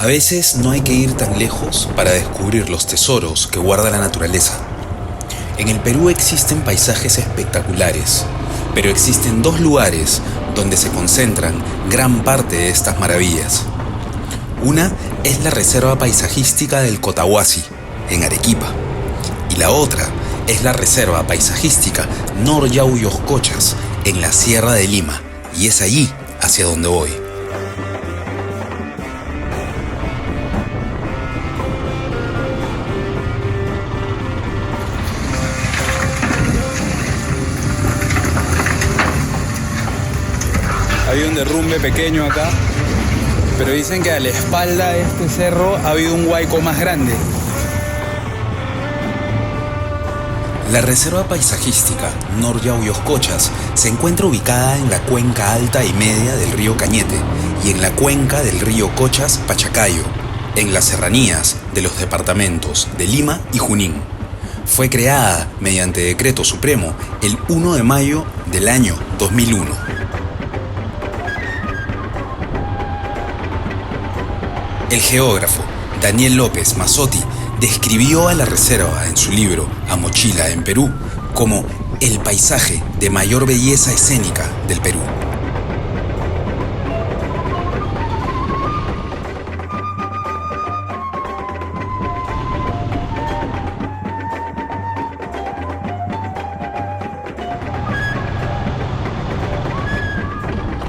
A veces no hay que ir tan lejos para descubrir los tesoros que guarda la naturaleza. En el Perú existen paisajes espectaculares, pero existen dos lugares donde se concentran gran parte de estas maravillas. Una es la Reserva Paisajística del Cotahuasi, en Arequipa, y la otra es la Reserva Paisajística Nor Yauyos-Cochas, en la Sierra de Lima, y es allí hacia donde voy. Había un derrumbe pequeño acá, pero dicen que a la espalda de este cerro ha habido un huaico más grande. La Reserva Paisajística Nor Yauyos-Cochas se encuentra ubicada en la cuenca alta y media del río Cañete y en la cuenca del río Cochas-Pachacayo, en las serranías de los departamentos de Lima y Junín. Fue creada mediante decreto supremo el 1 de mayo del año 2001. El geógrafo Daniel López Mazzotti describió a la reserva en su libro A Mochila en Perú como el paisaje de mayor belleza escénica del Perú.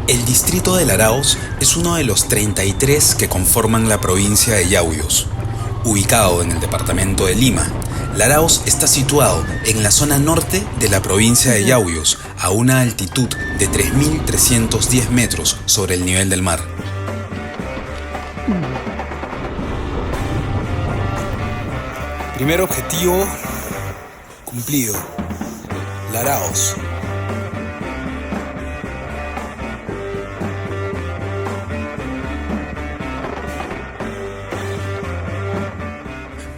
El distrito de Laraos es uno de los 33 que conforman la provincia de Yauyos. Ubicado en el departamento de Lima, Laraos está situado en la zona norte de la provincia de Yauyos, a una altitud de 3.310 metros sobre el nivel del mar. Primer objetivo cumplido. Laraos.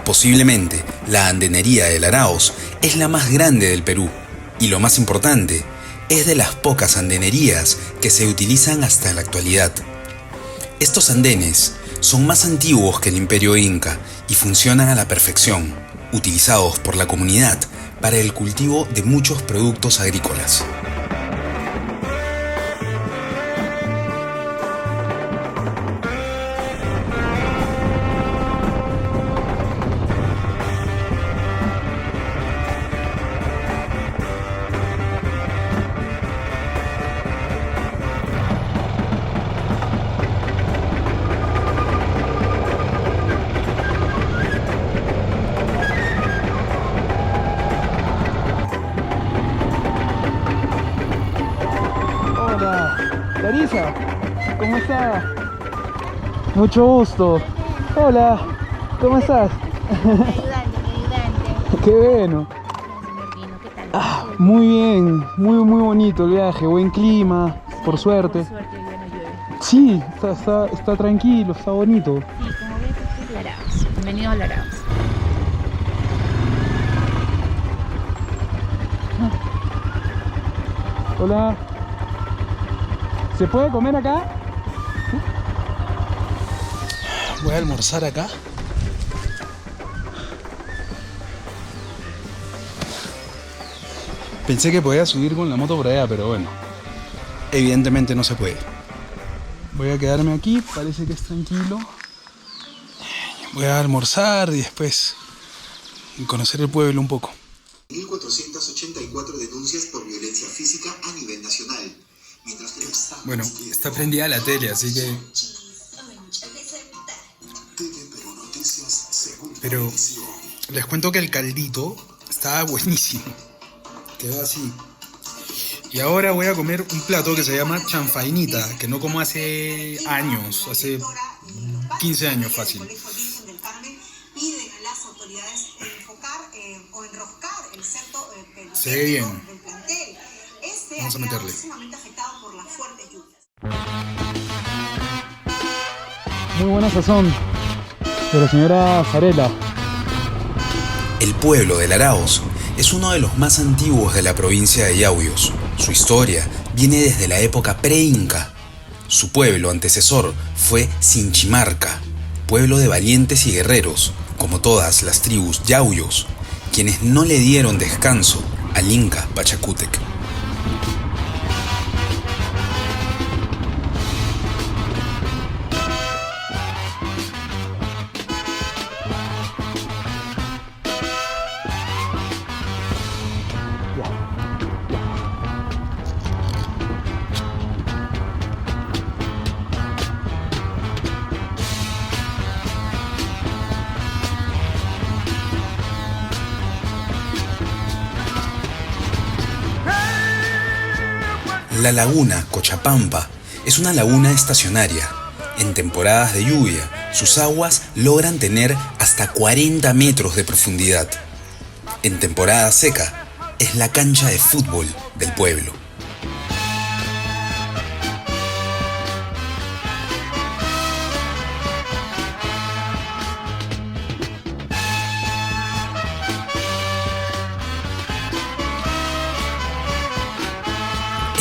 Posiblemente, la andenería de Laraos es la más grande del Perú y lo más importante, es de las pocas andenerías que se utilizan hasta la actualidad. Estos andenes son más antiguos que el Imperio Inca y funcionan a la perfección, utilizados por la comunidad para el cultivo de muchos productos agrícolas. Larisa, ¿cómo estás? Mucho gusto. Hola, ¿cómo estás? Mi ayudante. Qué bueno. Señor Guino, ¿qué tal? Muy bien, muy bonito el viaje, buen clima, por suerte. Por suerte hoy día no llueve. Sí, está tranquilo, está bonito. Sí, como ves, este es Laraos. Bienvenido a Laraos. Hola. ¿Se puede comer acá? Voy a almorzar acá. Pensé que podía subir con la moto por allá, pero bueno, evidentemente no se puede. Voy a quedarme aquí, parece que es tranquilo. Voy a almorzar y después conocer el pueblo un poco. 1.484 denuncias por violencia física a nivel nacional. Bueno, está prendida la tele, así que... Pero les cuento que el caldito estaba buenísimo. Quedó así. Y ahora voy a comer un plato que se llama chanfainita, que no como hace años, hace 15 años fácil. Se ve bien. Vamos a meterle. Muy buena sazón de la señora Zarela. El pueblo de Laraos es uno de los más antiguos de la provincia de Yauyos. Su historia viene desde la época pre-inca. Su pueblo antecesor fue Sinchimarca, pueblo de valientes y guerreros, como todas las tribus yauyos, quienes no le dieron descanso al Inca Pachacútec. La laguna Cochapampa es una laguna estacionaria. En temporadas de lluvia, sus aguas logran tener hasta 40 metros de profundidad. En temporada seca, es la cancha de fútbol del pueblo.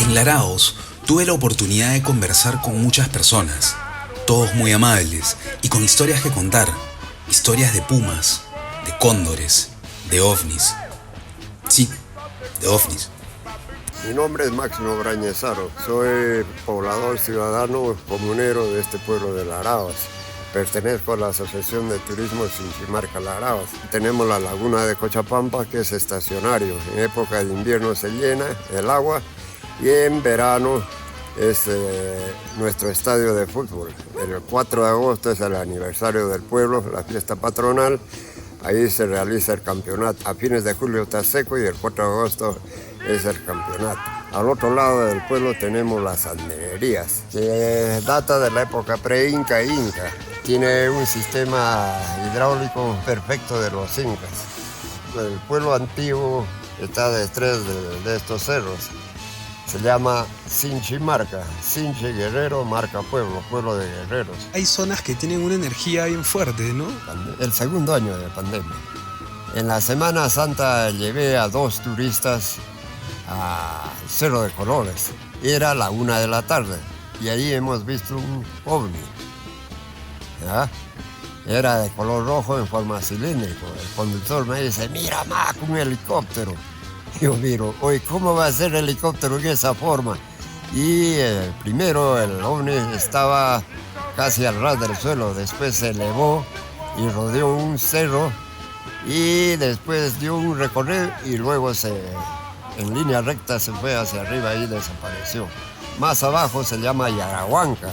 En Laraos tuve la oportunidad de conversar con muchas personas, todos muy amables y con historias que contar, historias de pumas, de cóndores, de ovnis. Sí, de ovnis. Mi nombre es Máximo Brañezaro, soy poblador ciudadano comunero de este pueblo de Laraos. Pertenezco a la Asociación de Turismo Sinchimarca Laraos. Tenemos la laguna de Cochapampa, que es estacionario. En época de invierno se llena el agua y en verano es nuestro estadio de fútbol. El 4 de agosto es el aniversario del pueblo, la fiesta patronal. Ahí se realiza el campeonato. A fines de julio está seco y el 4 de agosto es el campeonato. Al otro lado del pueblo tenemos las almenerías, que data de la época pre-inca e inca. Tiene un sistema hidráulico perfecto de los incas. El pueblo antiguo está detrás de estos cerros. Se llama Sinchimarca, Sinchi Guerrero, Marca Pueblo, pueblo de guerreros. Hay zonas que tienen una energía bien fuerte, ¿no? El segundo año de pandemia. En la Semana Santa llevé a 2 turistas al Cerro de Colores. Era la 1 de la tarde y ahí hemos visto un ovni. ¿Ya? Era de color rojo en forma cilíndrica. El conductor me dice, mira, Mac, un helicóptero. Yo miro, oye, ¿cómo va a ser el helicóptero en esa forma? Y primero el ovni estaba casi al ras del suelo, después se elevó y rodeó un cerro y después dio un recorrido y luego en línea recta se fue hacia arriba y desapareció. Más abajo se llama Yarahuanca.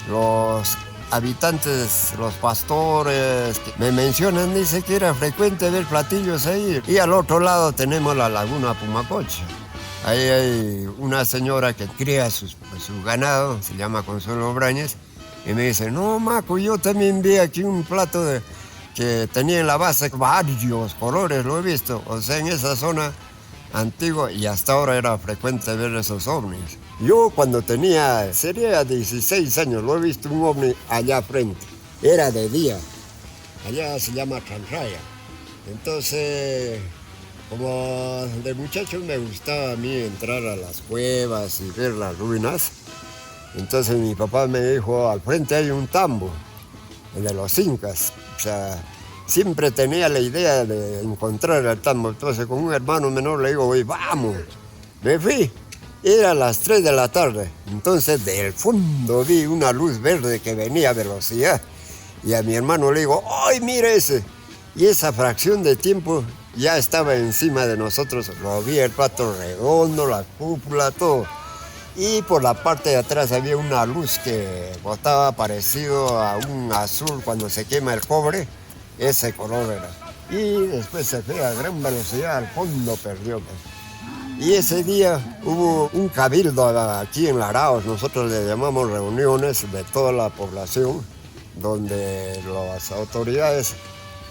Los habitantes, los pastores que me mencionan, dice que era frecuente ver platillos ahí. Y al otro lado tenemos la laguna Pumacocha. Ahí hay una señora que cría su ganado, se llama Consuelo Brañez, y me dice, no, Maco, yo también vi aquí un plato que tenía en la base varios colores, lo he visto. O sea, en esa zona antigua, y hasta ahora era frecuente ver esos ovnis. Yo cuando sería 16 años, lo he visto un ovni allá frente. Era de día. Allá se llama Transraya. Entonces, como de muchacho me gustaba a mí entrar a las cuevas y ver las ruinas. Entonces mi papá me dijo, al frente hay un tambo, el de los incas. O sea, siempre tenía la idea de encontrar el tambo. Entonces con un hermano menor le digo, oye, vamos. Me fui. Era las 3 de la tarde, entonces del fondo vi una luz verde que venía a velocidad y a mi hermano le digo, ¡ay, mira ese! Y esa fracción de tiempo ya estaba encima de nosotros, lo vi el plato redondo, la cúpula, todo. Y por la parte de atrás había una luz que botaba parecido a un azul cuando se quema el cobre, ese color era. Y después se fue a gran velocidad, al fondo perdió. Y ese día hubo un cabildo aquí en Laraos, nosotros le llamamos reuniones de toda la población, donde las autoridades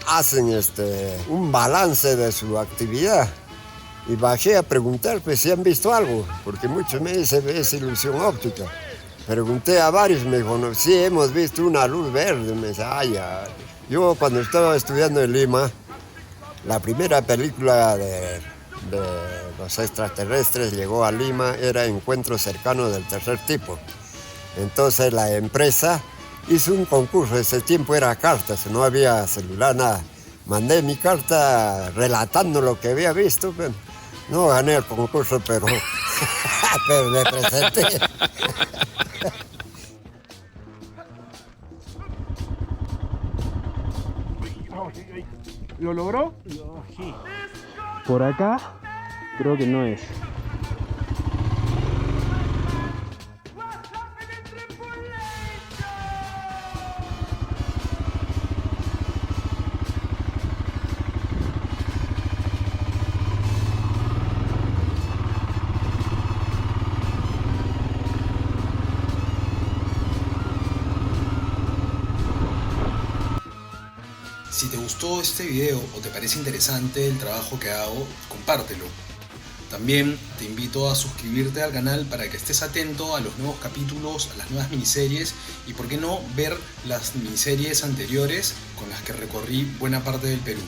hacen un balance de su actividad. Y bajé a preguntar pues, si han visto algo, porque muchos me dicen es ilusión óptica. Pregunté a varios, me dijo, no, sí, hemos visto una luz verde. Me dice, ay, ya. Yo cuando estaba estudiando en Lima, la primera película de los extraterrestres llegó a Lima, era Encuentros Cercanos del Tercer Tipo. Entonces la empresa hice un concurso, ese tiempo era cartas, no había celular, nada. Mandé mi carta relatando lo que había visto, pero no gané el concurso, pero, pero me presenté. ¿Lo logró? Sí. Por acá creo que no es. Si te gustó este video o te parece interesante el trabajo que hago, compártelo. También te invito a suscribirte al canal para que estés atento a los nuevos capítulos, a las nuevas miniseries y por qué no ver las miniseries anteriores con las que recorrí buena parte del Perú.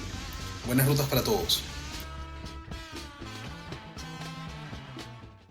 Buenas rutas para todos.